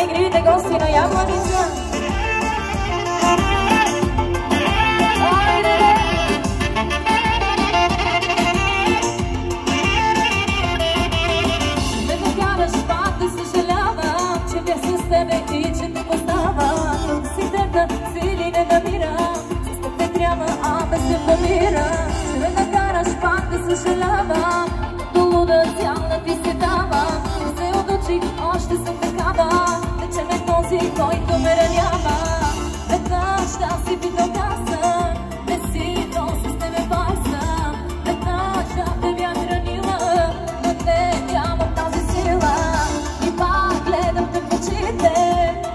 игрите гости на Ябланица. Не ме караш пак да съжалявам, че бях с тебе и че те познавам. Си дета, сили не намирам, с теб не трябва, а без теб намирам. Не ме караш пак да съжалявам, до луда цяла ти се давам. Не се отучих, още съм такава, тече ме този, който ме ранява. Веднъж да си питал как съм, не си то с тебе пак съм. Веднъж да те бях хранила, но не нямам тази сила. И пак гледам те в очите,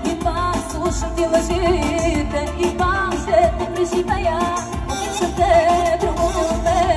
и пак слушам ти лъжите, и пак ще те преживея, обичам те, друго не умея.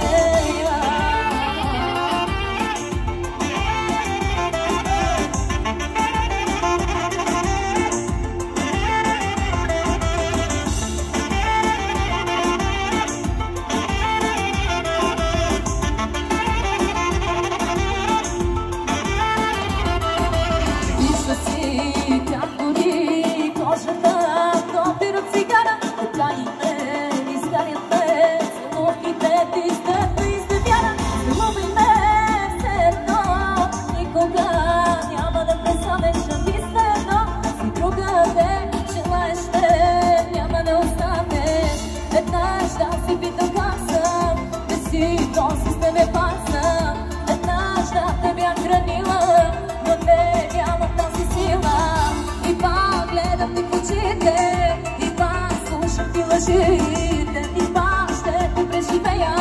И пак ще те преживея,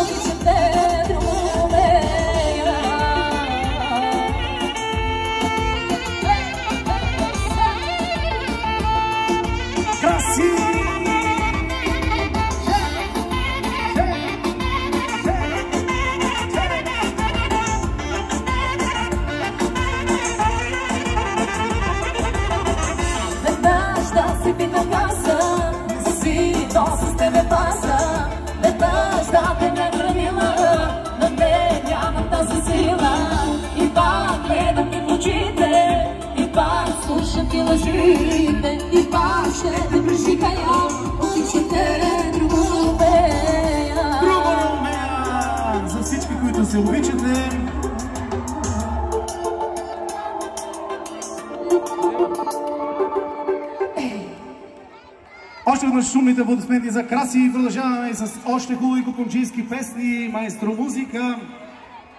обичам те, друго не умея. Краси! Веднъж да си питал как съм, то с тебе паса, веднъж да те ме хранила, но не нямам тази сила. И пак гледам ти в очите, и пак слушам ти лъжите, и пак ще те преживея, обичам те, друго не умея. Друго не умея! За всички, които се обичате, още веднъж шумните аплодисменти за Краси и продължаваме с още хубави кукумчийски песни, майстро музика.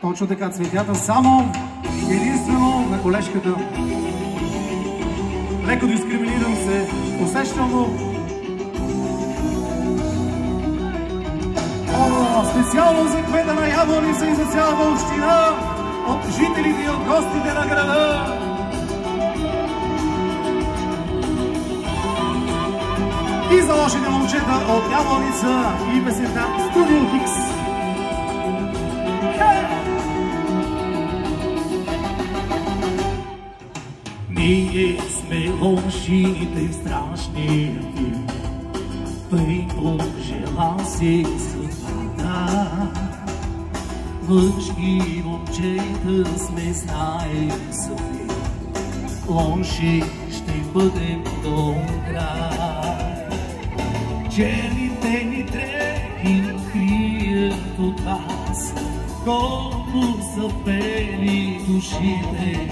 Точно така, цветята само единствено на колежката. Леко дискриминирам се, усещам, но... Специално за кмета на Ябланица и за цялата община, от жителите и от гостите на града. И за лошите момчета от Ябланица и песента Студио Хикс. Ние сме лошите в страшния филм, тъй пожела си съдбата. Мъж и момчета сме, знаем сами, лоши ще бъдем до край. Черните ни дрехи крият от вас, колко са пели душите.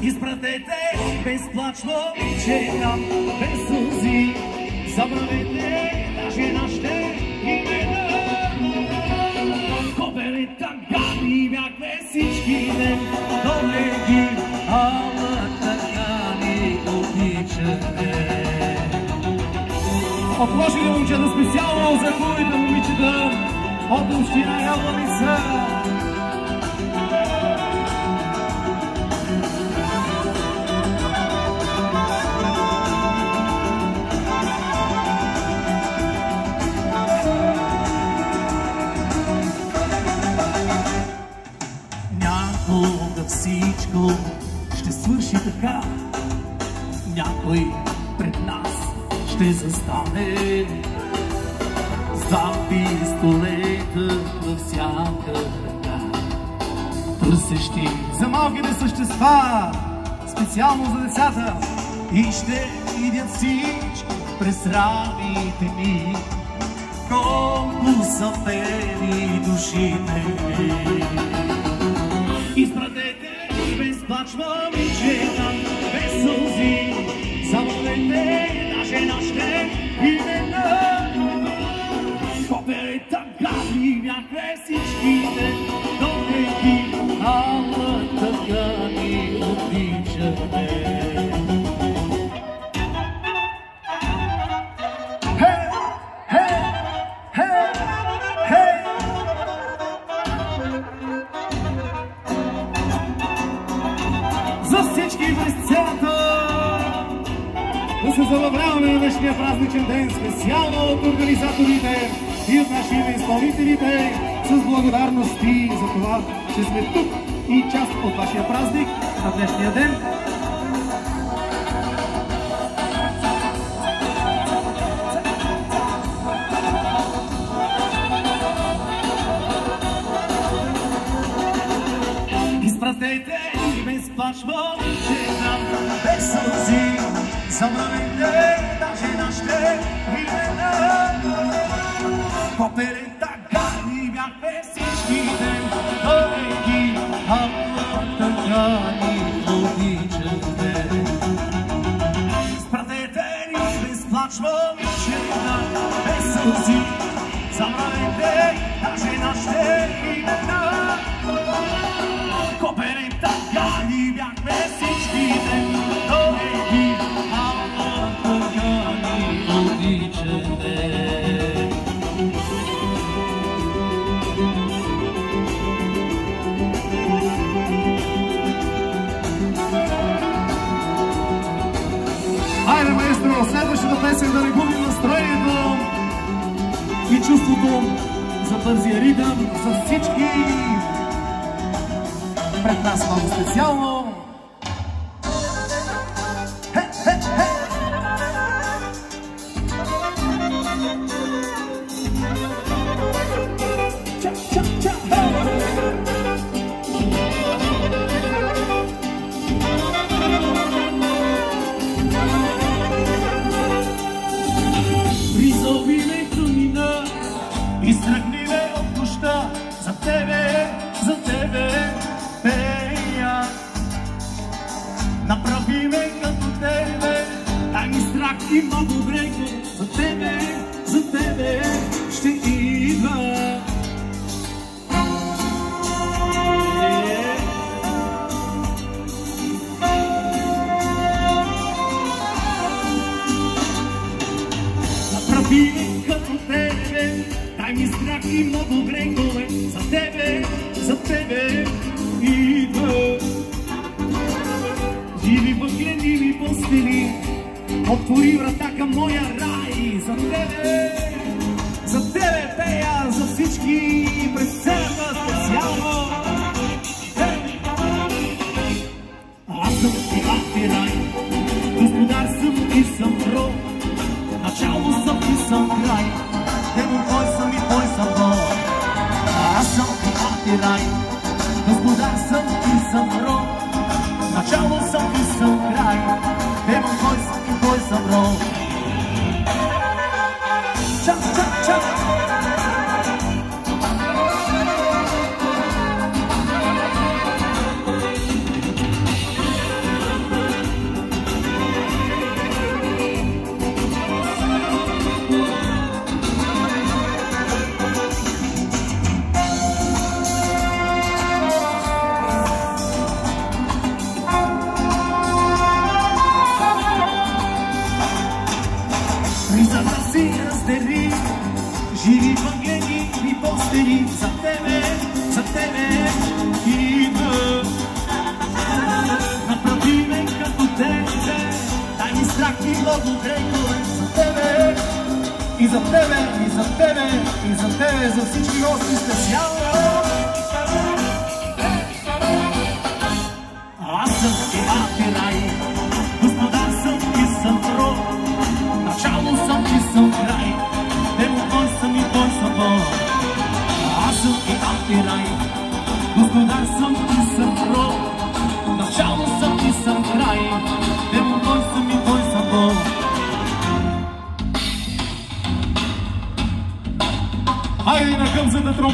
Изпратете безплачно момчета, без сълзи, забравете даже нашите имена. Кобели тагани бяхме всичките, добре ги, ала така ни обичате. От лошите момчета специално за хубавите момичета от община Ябланица. Някога всичко ще свърши така, някой пред нас ще застане. За пистолета във всяка ръка, търсещи за малките същества, специално за децата. И ще видят всички през рамите ми колко са пели душите. Изпратете без плач момичета, без сълзи, забравете даже нашите имена. Коперета гадни бяхме всичките, дойки, ама така ни обичаме. За всички през сцената да се забавляваме на днешния празничен ден, специално от организаторите и от нашите изпълнителите, с благодарности за това, че сме тук и част от вашия празник на днешния ден. Изпратете и без плач момичета, без сълзи, забравете даже нашите имена. Коперета гадни бяхме всичките, дойки, ама така ни обичаме. Изпратете и без плач момичета, без сълзи, забравете даже нашите имена. Коперета гадни бяхме всичките, дойки, ама така ни обичаме. Хайде, маестро, следващата песен да не губим настроението и чувството за бързия ритъм за всички. Пред нас много специално. Призови ме тъмнина, изтръгни ме от нощта, за тебе пея. Направи ме като тебе, дай ми страх и много грехо, за тебе ще идва. Направи ме като тебе, дай ми страх и много грехове, за тебе идва. Живи въгледими постели, отвори врата към моя рай. За тебе пея, за всички през сцената специално. Аз съм ти рай, господар съм и съм род, начало съм и съм край, демон кой съм и кой съм Бог. Аз съм ти рай, господар съм и съм род, начало съм и съм край, демон кой съм и кой съм Бог. Чак. Ризата си раздели, живи въглени и постели, за тебе идва. Направи ме като тебе, дай ми страх и много грехове, за тебе, за всички гости специално. Аз съм ти рай, господар съм и съм род, начало съм и съм край, демон кой съм и кой съм Бог. Аз съм и рай, господар съм и съм род, начало съм и съм край,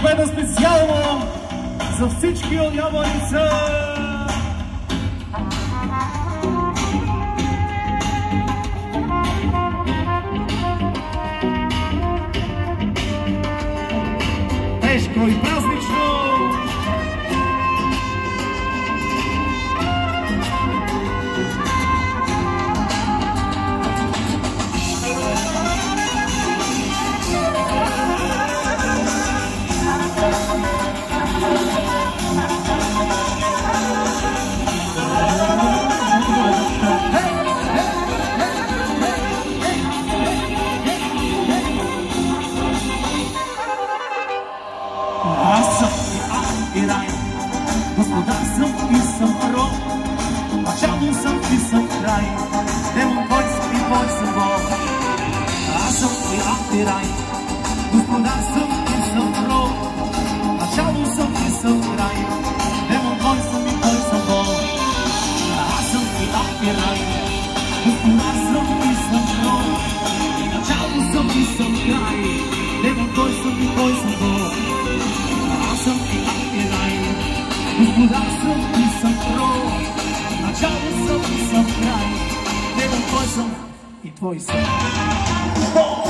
победа специално за всички от Яворица! Тежко и празнично! Аз съм и рай, господар съм и съм роб, начало съм и съм край, демон твой съм и твой съм Бог. Аз съм и рай, господар съм и съм роб, начало съм и съм край, демон твой съм и твой съм Бог. Аз съм и рай, господар съм и съм роб, начало съм и съм край, демон твой съм и твой съм Бог. Аз съм и рай, господар съм и съм роб, начало съм и съм край, демон твой съм и твой съм Бог.